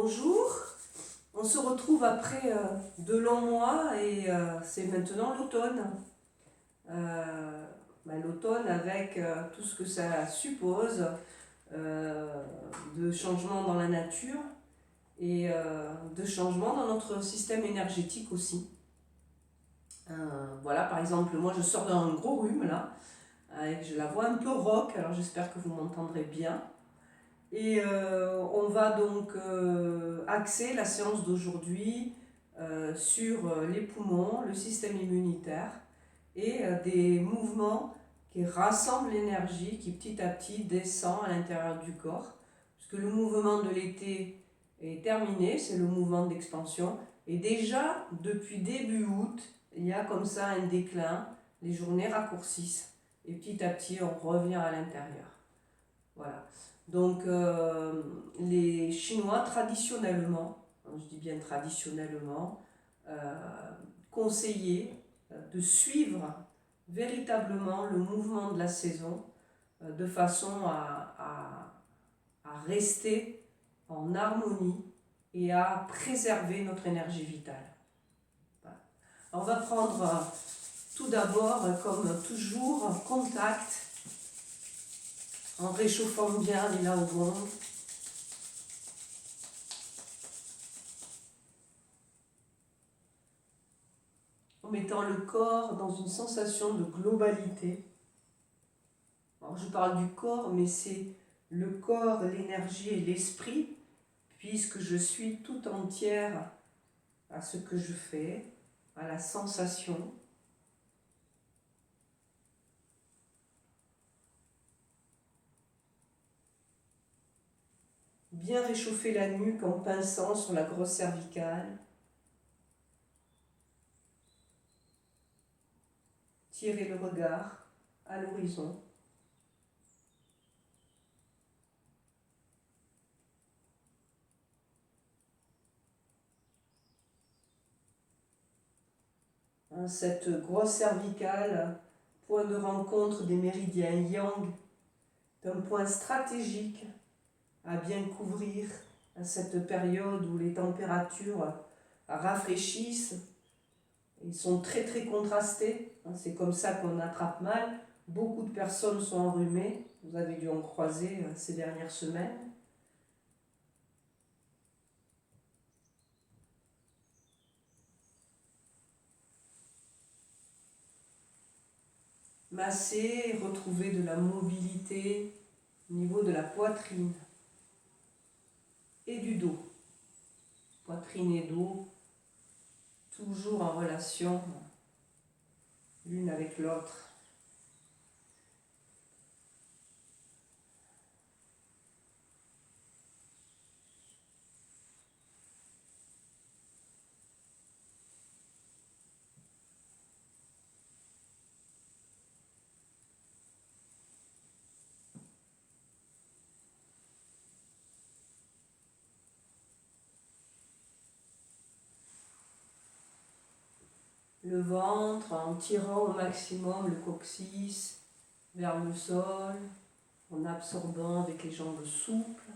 Bonjour, on se retrouve après de longs mois et c'est maintenant l'automne. L'automne avec tout ce que ça suppose de changements dans la nature et de changements dans notre système énergétique aussi. Voilà, par exemple, moi je sors d'un gros rhume là, avec la voix un peu rauque, alors j'espère que vous m'entendrez bien. Et on va donc axer la séance d'aujourd'hui sur les poumons, le système immunitaire et des mouvements qui rassemblent l'énergie qui petit à petit descend à l'intérieur du corps. Puisque le mouvement de l'été est terminé, c'est le mouvement d'expansion. Et déjà, depuis début août, il y a comme ça un déclin, les journées raccourcissent et petit à petit on revient à l'intérieur. Voilà. Donc les Chinois traditionnellement, je dis bien traditionnellement, conseillaient de suivre véritablement le mouvement de la saison de façon à rester en harmonie et à préserver notre énergie vitale. Voilà. On va prendre tout d'abord, comme toujours, contact en réchauffant bien les laogons. En mettant le corps dans une sensation de globalité. Alors je parle du corps, mais c'est le corps, l'énergie et l'esprit, puisque je suis tout entière à ce que je fais, à la sensation. Bien réchauffer la nuque en pinçant sur la grosse cervicale. Tirer le regard à l'horizon. Cette grosse cervicale, point de rencontre des méridiens yang, est un point stratégique à bien couvrir à cette période où les températures rafraîchissent et sont très très contrastées. C'est comme ça qu'on attrape mal. Beaucoup de personnes sont enrhumées, vous avez dû en croiser ces dernières semaines. Masser, retrouver de la mobilité au niveau de la poitrine et du dos. Poitrine et dos, toujours en relation l'une avec l'autre. Le ventre en tirant au maximum le coccyx vers le sol, en absorbant avec les jambes souples.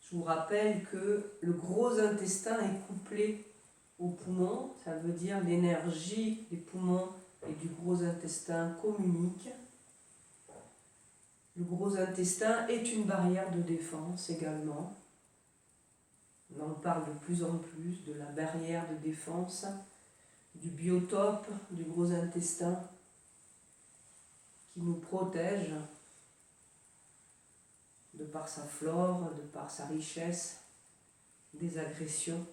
Je vous rappelle que le gros intestin est couplé aux poumons, ça veut dire l'énergie des poumons et du gros intestin communiquent. Le gros intestin est une barrière de défense également. On en parle de plus en plus de la barrière de défense, du biotope du gros intestin qui nous protège de par sa flore, de par sa richesse, des agressions.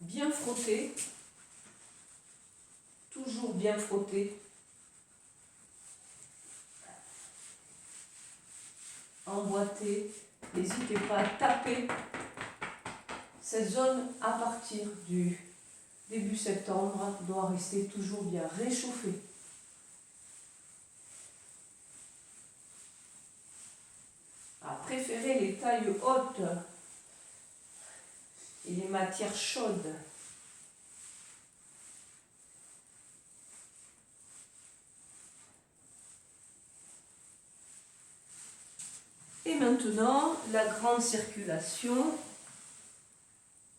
Bien frotter, toujours bien frotter. Emboîter, n'hésitez pas à taper cette zone à partir du début septembre doit rester toujours bien réchauffée. préférez les tailles hautes et les matières chaudes. Et maintenant, la grande circulation,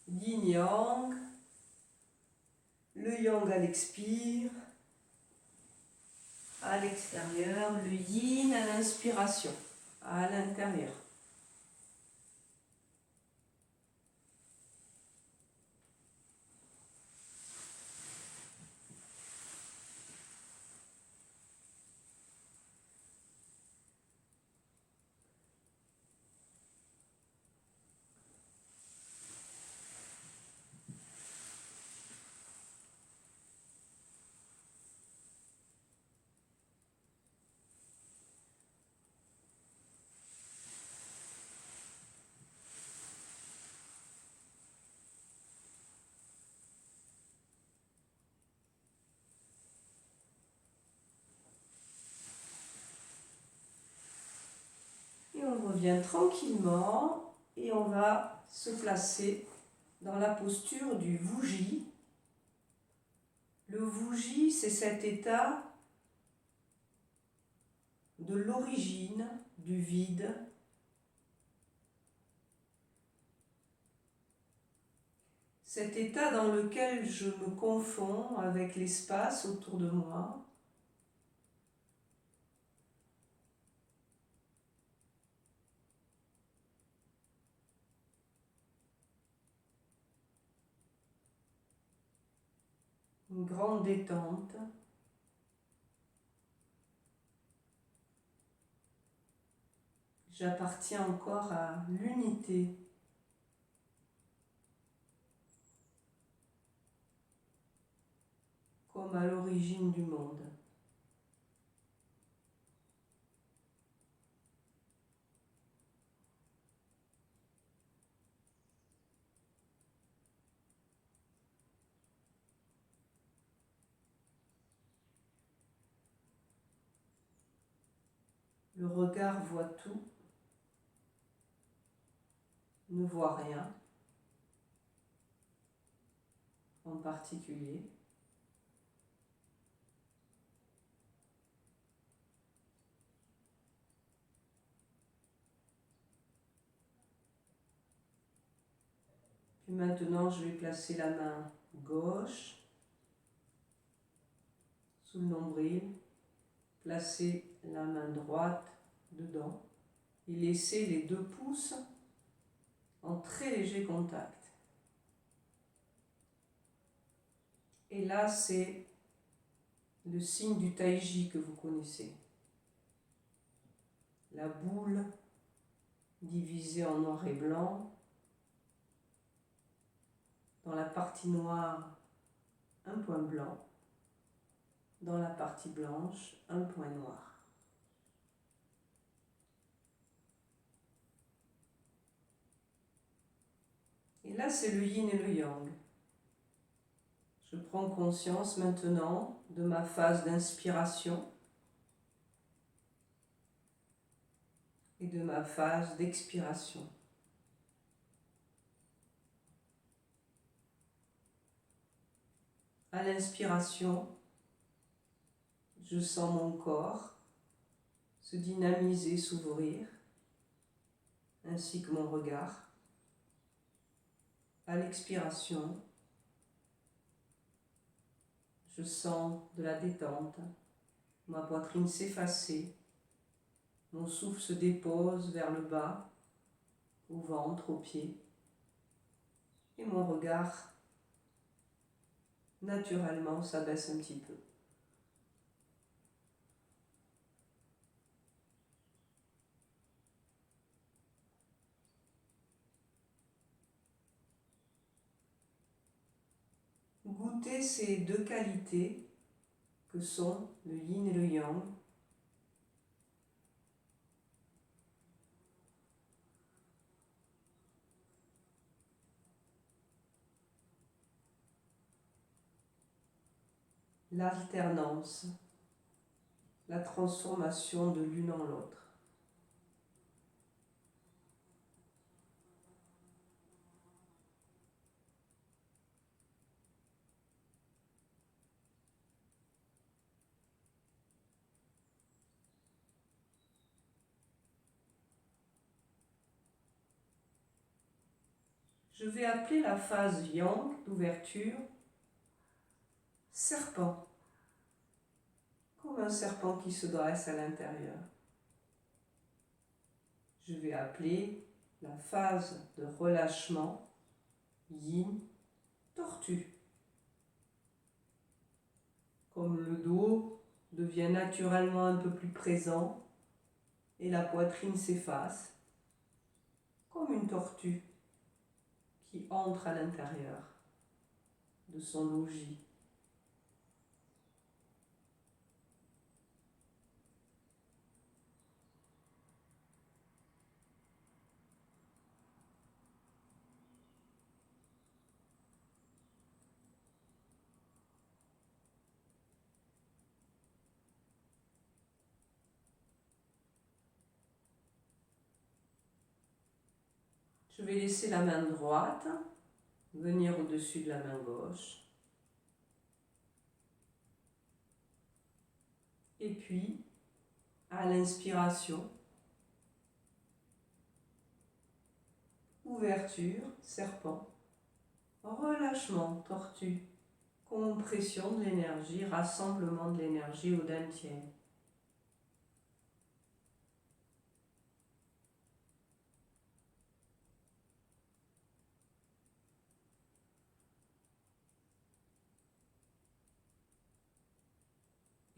yin-yang, le yang à l'expire, à l'extérieur, le yin à l'inspiration, à l'intérieur. Et on revient tranquillement et on va se placer dans la posture du Wuji. Le Wuji, c'est cet état de l'origine, du vide, cet état dans lequel je me confonds avec l'espace autour de moi, une grande détente. J'appartiens encore à l'unité. Comme à l'origine du monde. Le regard voit tout, ne voit rien en particulier. Puis maintenant, je vais placer la main gauche sous le nombril, placer la main droite dedans et laisser les deux pouces en très léger contact. Et là, c'est le signe du Taiji que vous connaissez. La boule divisée en noir et blanc. Dans la partie noire, un point blanc. Dans la partie blanche, un point noir. Et là, c'est le yin et le yang. Je prends conscience maintenant de ma phase d'inspiration et de ma phase d'expiration. À l'inspiration, je sens mon corps se dynamiser, s'ouvrir, ainsi que mon regard. À l'expiration, je sens de la détente, ma poitrine s'effacer, mon souffle se dépose vers le bas, au ventre, aux pieds, et mon regard naturellement s'abaisse un petit peu. Goûtez ces deux qualités que sont le yin et le yang. L'alternance, la transformation de l'une en l'autre. je vais appeler la phase yang d'ouverture serpent, comme un serpent qui se dresse à l'intérieur. Je vais appeler la phase de relâchement yin tortue, comme le dos devient naturellement un peu plus présent et la poitrine s'efface, comme une tortue qui entre à l'intérieur de son logis. Je vais laisser la main droite venir au-dessus de la main gauche. Et puis, à l'inspiration, ouverture, serpent, relâchement, tortue, compression de l'énergie, rassemblement de l'énergie au dantian.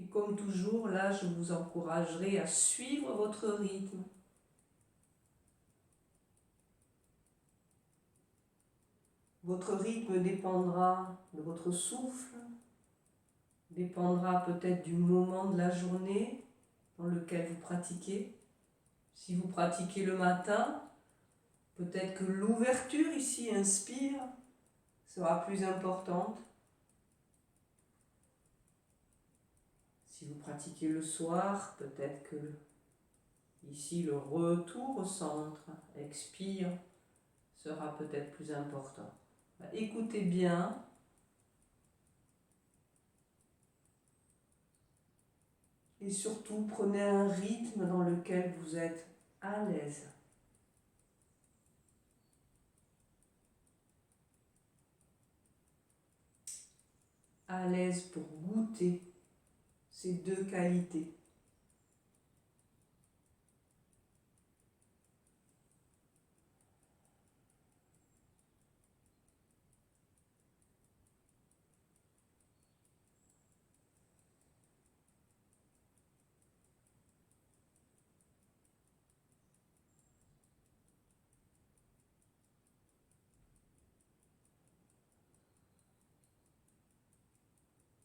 Et comme toujours, là, je vous encouragerai à suivre votre rythme. Votre rythme dépendra de votre souffle, dépendra peut-être du moment de la journée dans lequel vous pratiquez. Si vous pratiquez le matin, peut-être que l'ouverture ici, inspire, sera plus importante. Si vous pratiquez le soir, peut-être que ici le retour au centre, expire, sera peut-être plus important. Écoutez bien. Et surtout, prenez un rythme dans lequel vous êtes à l'aise. À l'aise pour goûter ces deux qualités.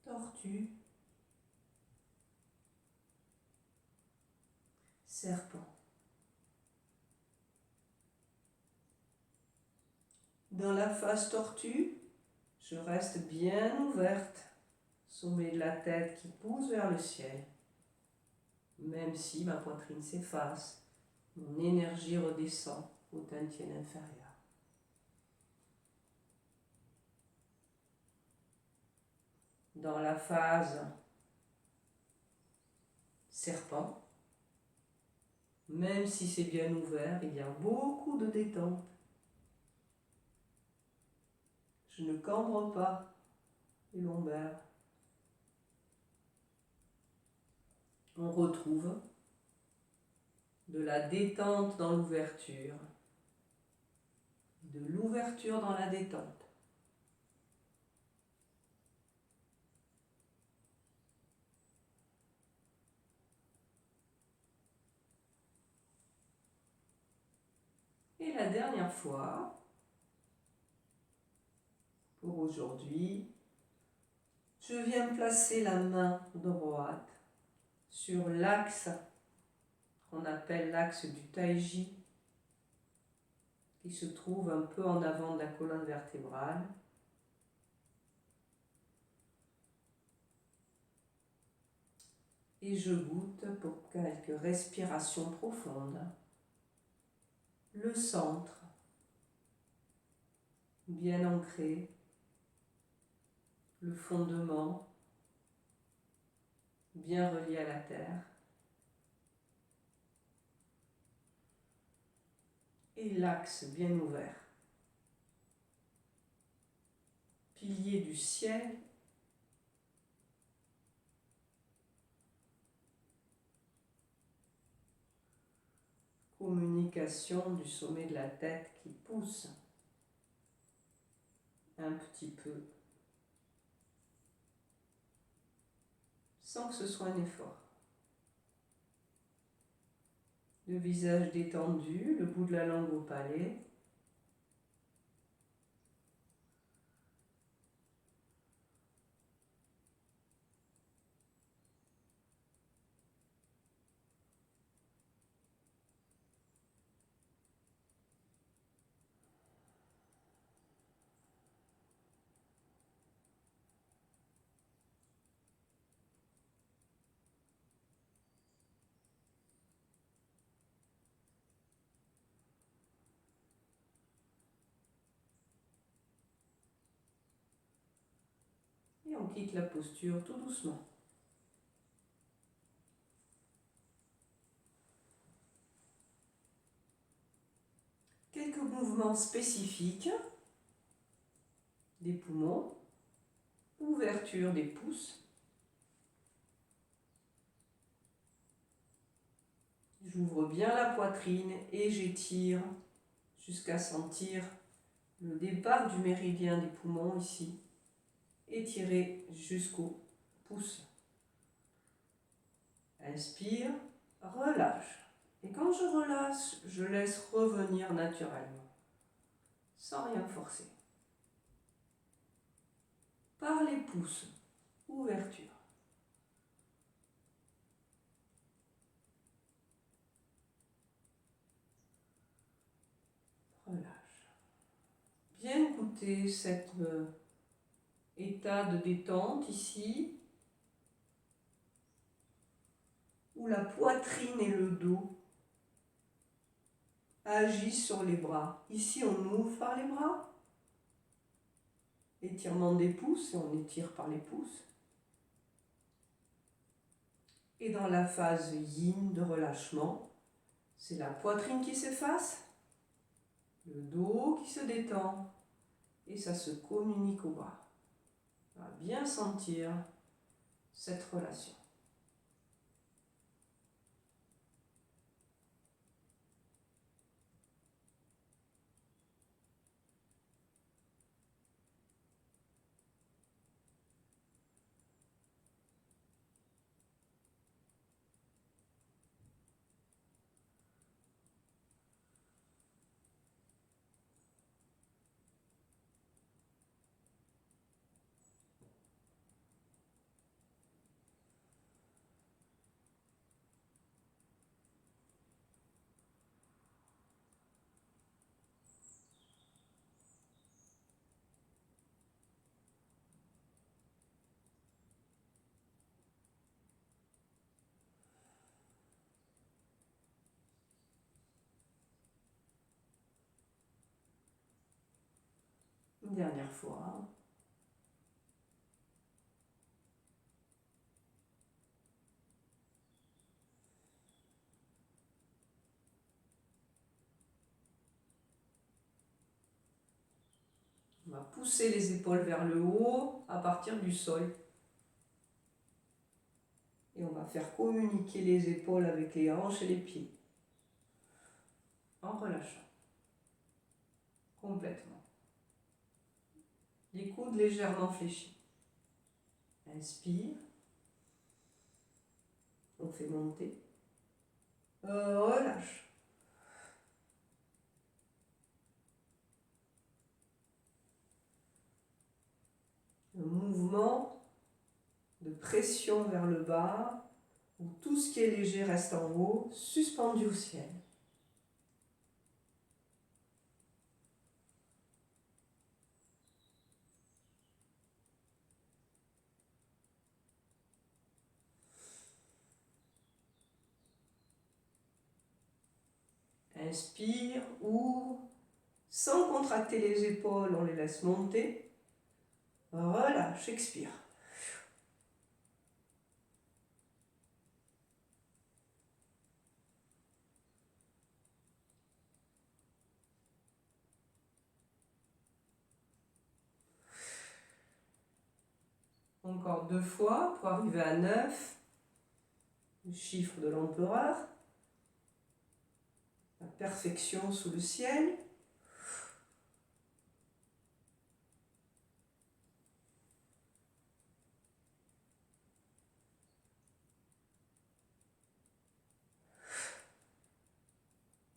Tortue, serpent. Dans la phase tortue, je reste bien ouverte, sommet de la tête qui pousse vers le ciel. Même si ma poitrine s'efface, mon énergie redescend au dantian inférieur. Dans la phase serpent, même si c'est bien ouvert, il y a beaucoup de détente. Je ne cambre pas les lombaires. On retrouve de la détente dans l'ouverture, de l'ouverture dans la détente. Et la dernière fois, pour aujourd'hui, je viens placer la main droite sur l'axe qu'on appelle l'axe du Taiji, qui se trouve un peu en avant de la colonne vertébrale. Et je goûte pour quelques respirations profondes le centre, bien ancré, le fondement, bien relié à la terre, et l'axe bien ouvert. pilier du ciel. Communication du sommet de la tête qui pousse un petit peu, sans que ce soit un effort. Le visage détendu, le bout de la langue au palais. Et on quitte la posture tout doucement. Quelques mouvements spécifiques des poumons, ouverture des pouces. J'ouvre bien la poitrine et j'étire jusqu'à sentir le départ du méridien des poumons ici, étiré jusqu'au pouce. Inspire, relâche. Et quand je relâche, je laisse revenir naturellement, sans rien forcer. Par les pouces, ouverture. Relâche. Bien écouter cet état de détente ici, où la poitrine et le dos agissent sur les bras. Ici, on ouvre par les bras, étirement des pouces, et on étire par les pouces. Et dans la phase yin de relâchement, c'est la poitrine qui s'efface, le dos qui se détend, et ça se communique au bras. On va bien sentir cette relation. Une dernière fois. On va pousser les épaules vers le haut à partir du sol. Et on va faire communiquer les épaules avec les hanches et les pieds. En relâchant. Complètement. Les coudes légèrement fléchis. Inspire. On fait monter. Relâche. Un mouvement de pression vers le bas, où tout ce qui est léger reste en haut, suspendu au ciel. Inspire, ouvre, sans contracter les épaules, on les laisse monter. Relâche, expire. Encore 2 fois pour arriver à 9, le chiffre de l'empereur. La perfection sous le ciel.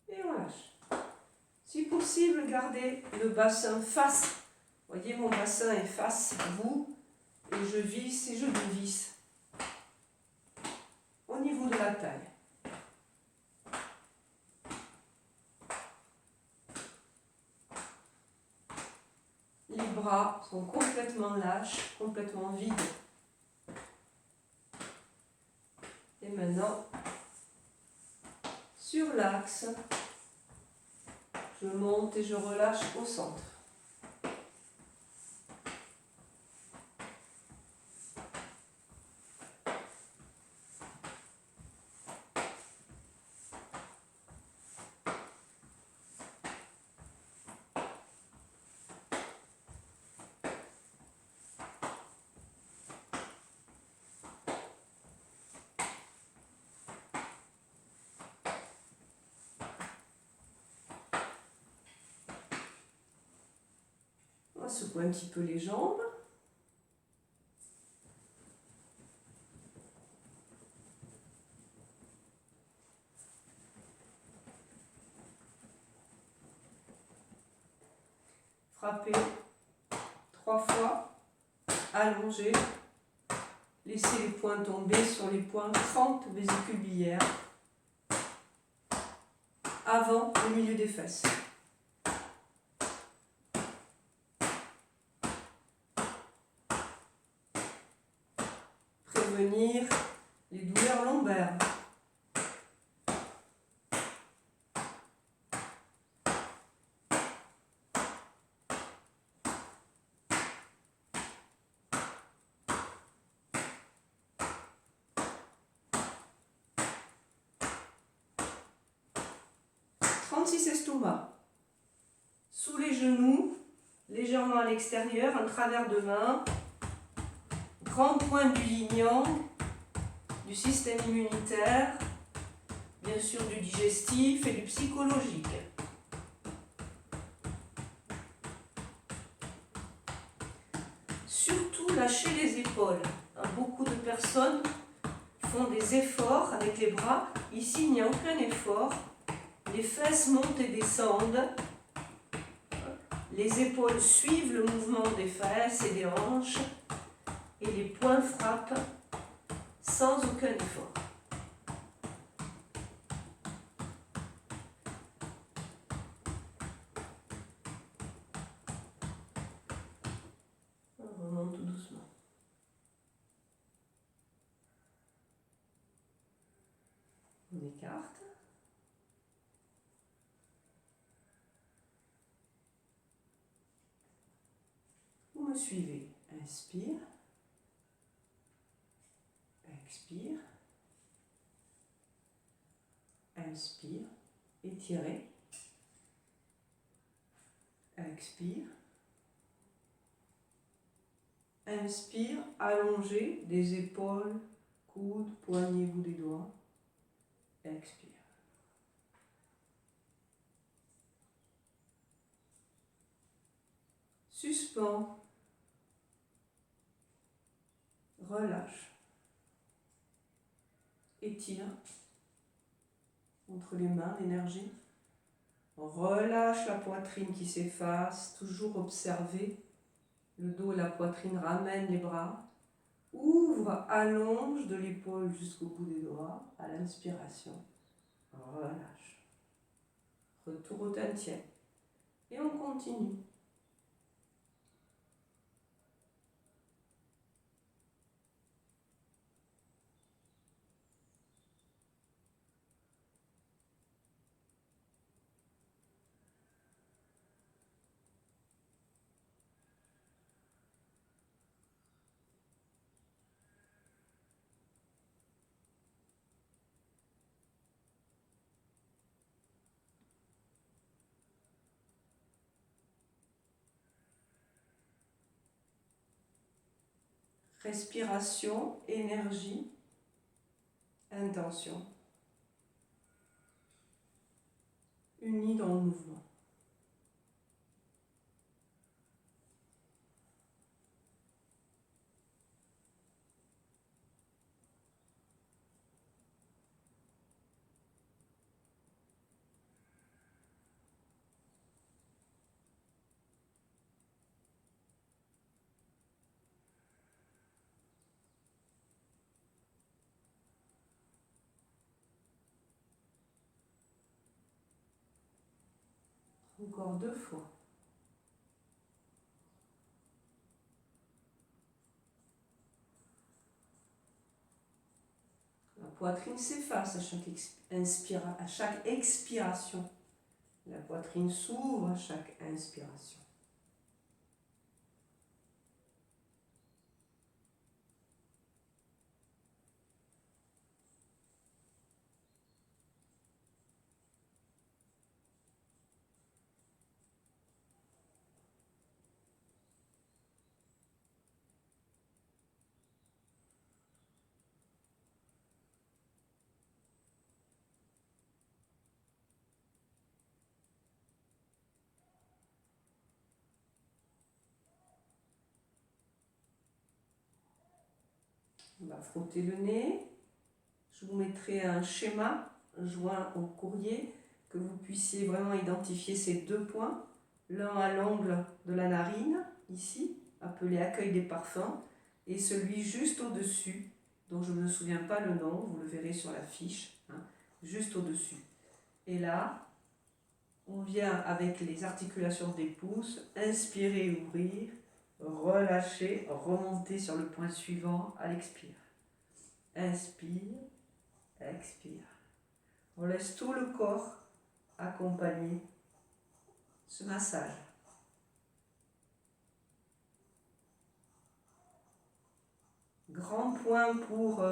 Et on lâche. Si possible, gardez le bassin face. Vous voyez, mon bassin est face à vous. Et je visse et je dévisse. Au niveau de la taille. Les bras sont complètement lâches, complètement vides. Et maintenant, sur l'axe, je monte et je relâche au centre. On va secouer un petit peu les jambes. Frappez 3 fois, allongez, laissez les poings tomber sur les points fentes vésicules biliaires, avant le milieu des fesses. Prévenir les douleurs lombaires. Estomac. Sous les genoux, légèrement à l'extérieur, un travers de main, grand point du yin yang, du système immunitaire, bien sûr du digestif et du psychologique. Surtout lâchez les épaules. Beaucoup de personnes font des efforts avec les bras. Ici, il n'y a aucun effort. Les fesses montent et descendent. Les épaules suivent le mouvement des fesses et des hanches. Et les poings frappent sans aucun effort. On remonte tout doucement. On écarte. Vous me suivez. Inspire. Expire. Inspire. Étirez. Expire. Inspire. Allongez des épaules, coudes, poignets, bout des doigts. Expire. Suspends. Relâche. Étire. Entre les mains, l'énergie. Relâche la poitrine qui s'efface. Toujours observer le dos et la poitrine. Ramène les bras. Ouvre, allonge de l'épaule jusqu'au bout des doigts. À l'inspiration. Relâche. Retour au tantien. Et on continue. respiration, énergie, intention, unis dans le mouvement. Encore 2 fois. La poitrine s'efface à chaque expiration. La poitrine s'ouvre à chaque inspiration. On va frotter le nez. Je vous mettrai un schéma joint au courrier que vous puissiez vraiment identifier ces 2 points. L'un à l'angle de la narine, ici, appelé accueil des parfums, et celui juste au-dessus, dont je ne me souviens pas le nom, vous le verrez sur la fiche, hein, juste au-dessus. Et là, on vient avec les articulations des pouces, inspirer, ouvrir, relâcher, remonter sur le point suivant à l'expire. Inspire, expire. On laisse tout le corps accompagner ce massage. Grand point pour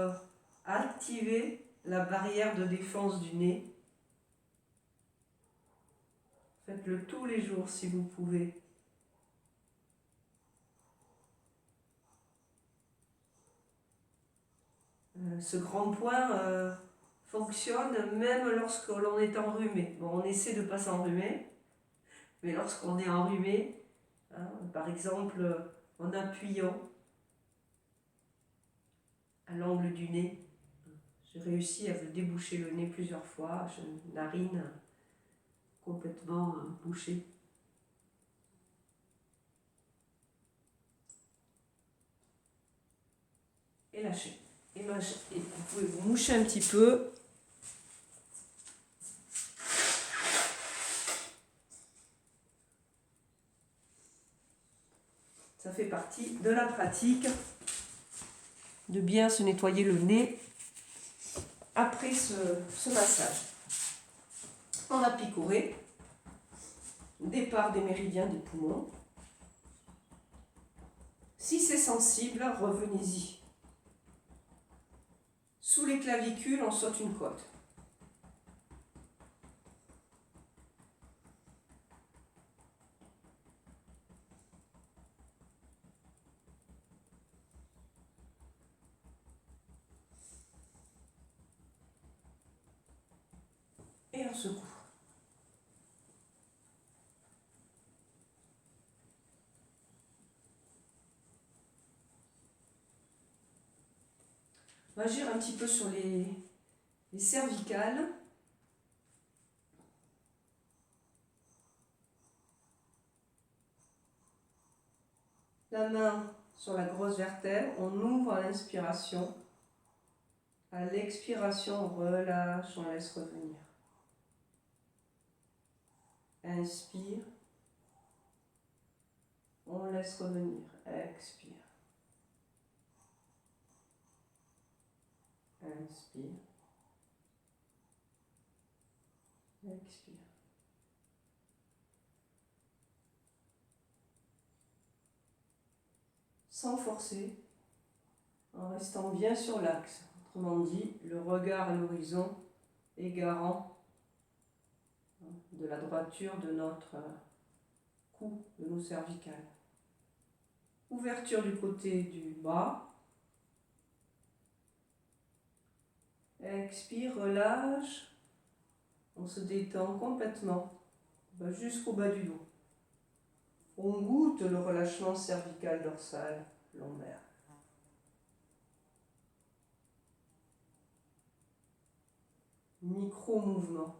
activer la barrière de défense du nez. Faites-le tous les jours si vous pouvez. Ce grand point fonctionne même lorsque l'on est enrhumé. Bon, on essaie de ne pas s'enrhumer, mais lorsqu'on est enrhumé, hein, par exemple en appuyant à l'angle du nez, j'ai réussi à déboucher le nez plusieurs fois, j'ai une narine complètement bouchée. Et lâchez. Et vous pouvez vous moucher un petit peu. Ça fait partie de la pratique de bien se nettoyer le nez après ce massage. On a picoré. Départ des méridiens des poumons. Si c'est sensible, revenez-y. Sous les clavicules, on saute une côte. Et on secoue. On va agir un petit peu sur les cervicales. La main sur la grosse vertèbre, on ouvre à l'inspiration. À l'expiration, on relâche, on laisse revenir. Inspire. On laisse revenir. Expire. Inspire. Expire. Sans forcer, en restant bien sur l'axe. Autrement dit, le regard à l'horizon est garant de la droiture de notre cou, de nos cervicales. Ouverture du côté du bas, Expire, relâche. On se détend complètement, jusqu'au bas du dos. On goûte le relâchement cervical, dorsal, lombaire. Micro-mouvement.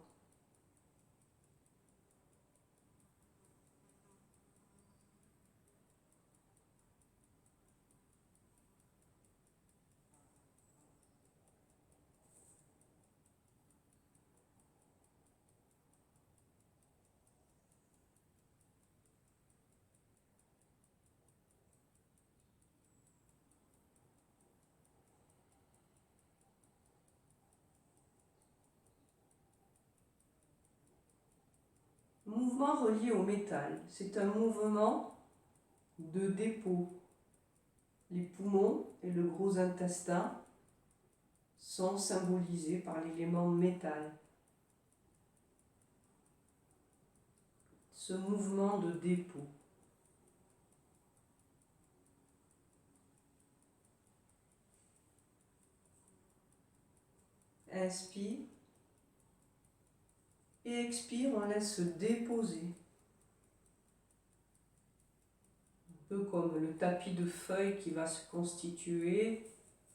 Mouvement relié au métal. C'est un mouvement de dépôt. Les poumons et le gros intestin sont symbolisés par l'élément métal. Ce mouvement de dépôt. Inspire. Et expire, on laisse se déposer. Un peu comme le tapis de feuilles qui va se constituer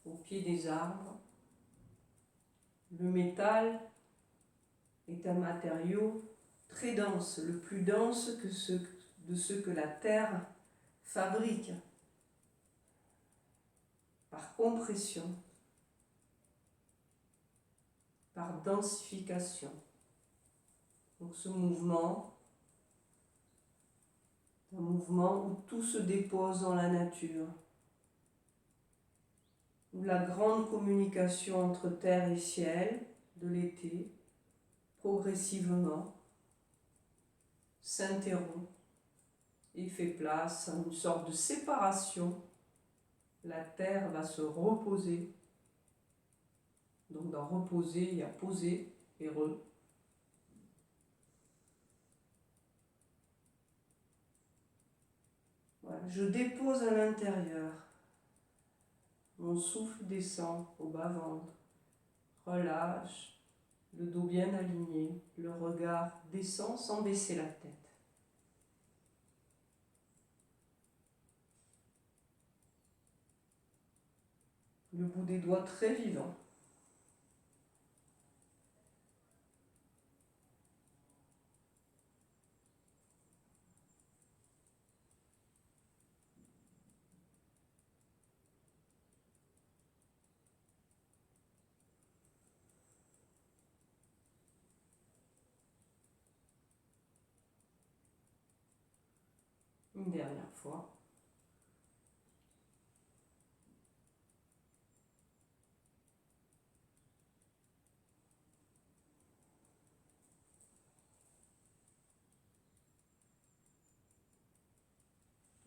au pied des arbres. Le métal est un matériau très dense, le plus dense que de ceux que la Terre fabrique par compression, par densification. Donc ce mouvement, un mouvement où tout se dépose dans la nature, où la grande communication entre terre et ciel de l'été, progressivement, s'interrompt et fait place à une sorte de séparation. La terre va se reposer. Donc dans reposer, il y a poser et re. Voilà, je dépose à l'intérieur. Mon souffle descend au bas-ventre. Relâche, le dos bien aligné. Le regard descend sans baisser la tête. Le bout des doigts très vivant. Une dernière fois.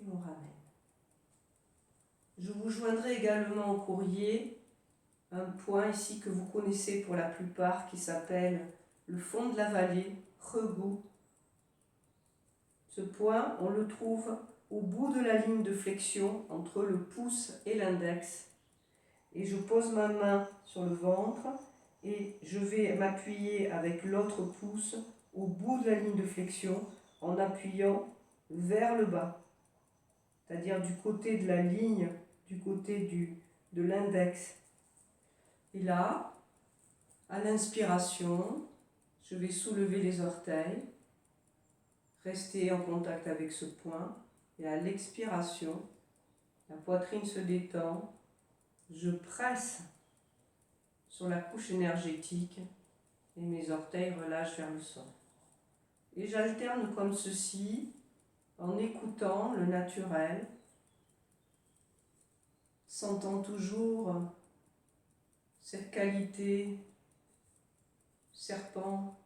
Et on ramène. Je vous joindrai également au courrier un point ici que vous connaissez pour la plupart qui s'appelle le fond de la vallée, Regou. Ce point, on le trouve au bout de la ligne de flexion entre le pouce et l'index. Et je pose ma main sur le ventre et je vais m'appuyer avec l'autre pouce au bout de la ligne de flexion en appuyant vers le bas. C'est-à-dire du côté de la ligne, du côté de l'index. Et là, à l'inspiration, je vais soulever les orteils, rester en contact avec ce point. Et à l'expiration, la poitrine se détend, je presse sur la couche énergétique et mes orteils relâchent vers le sol. Et j'alterne comme ceci, en écoutant le naturel, sentant toujours cette qualité serpent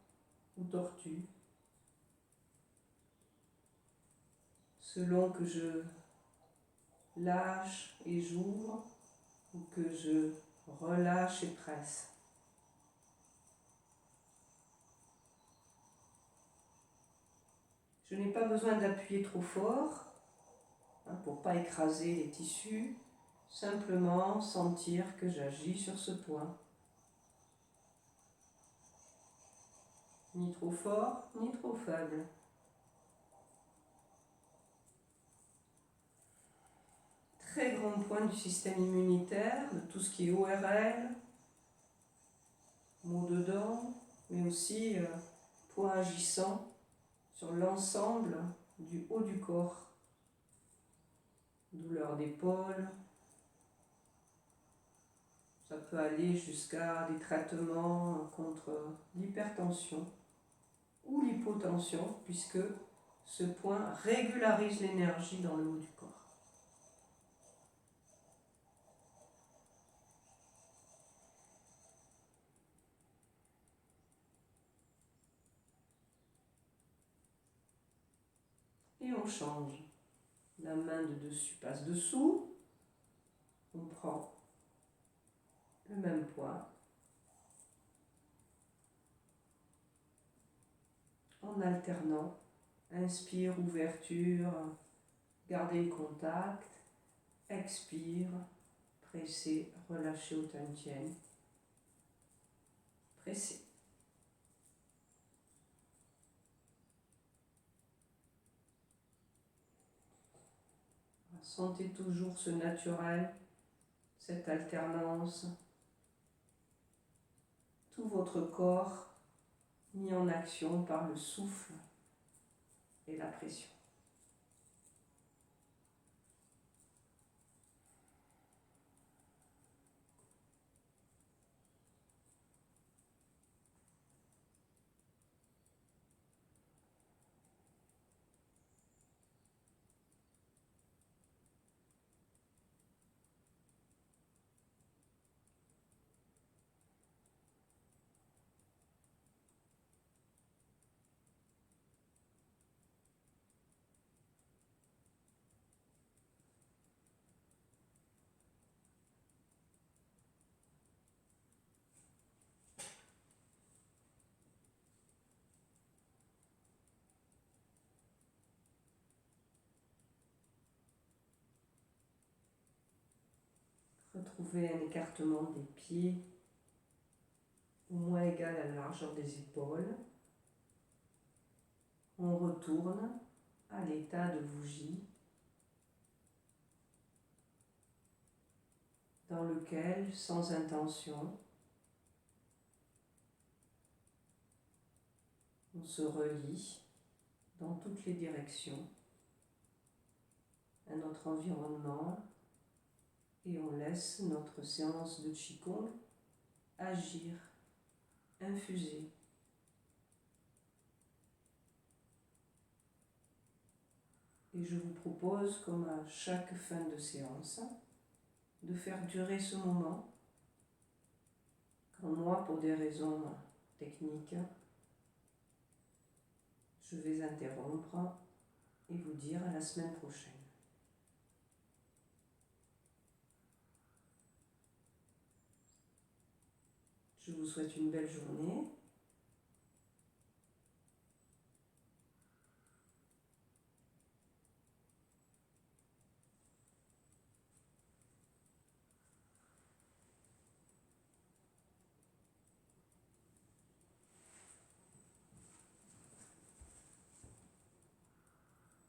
ou tortue, selon que je lâche et j'ouvre ou que je relâche et presse. Je n'ai pas besoin d'appuyer trop fort pour ne pas écraser les tissus, simplement sentir que j'agis sur ce point. ni trop fort, ni trop faible. Très grand point du système immunitaire, de tout ce qui est ORL, maux de dents, mais aussi point agissant sur l'ensemble du haut du corps. Douleur d'épaule, ça peut aller jusqu'à des traitements contre l'hypertension ou l'hypotension, puisque ce point régularise l'énergie dans le haut du corps. Et on change. La main de dessus passe dessous. On prend le même poids. En alternant. Inspire, ouverture, gardez le contact. Expire, pressez, relâchez autant tienne. Pressez. Sentez toujours ce naturel, cette alternance, tout votre corps mis en action par le souffle et la pression. Retrouvez un écartement des pieds au moins égal à la largeur des épaules. On retourne à l'état de bougie dans lequel, sans intention, on se relie dans toutes les directions à notre environnement et on laisse notre séance de Qigong agir, infuser. Et je vous propose, comme à chaque fin de séance, de faire durer ce moment. Quand moi, pour des raisons techniques, je vais interrompre et vous dire à la semaine prochaine. Je vous souhaite une belle journée.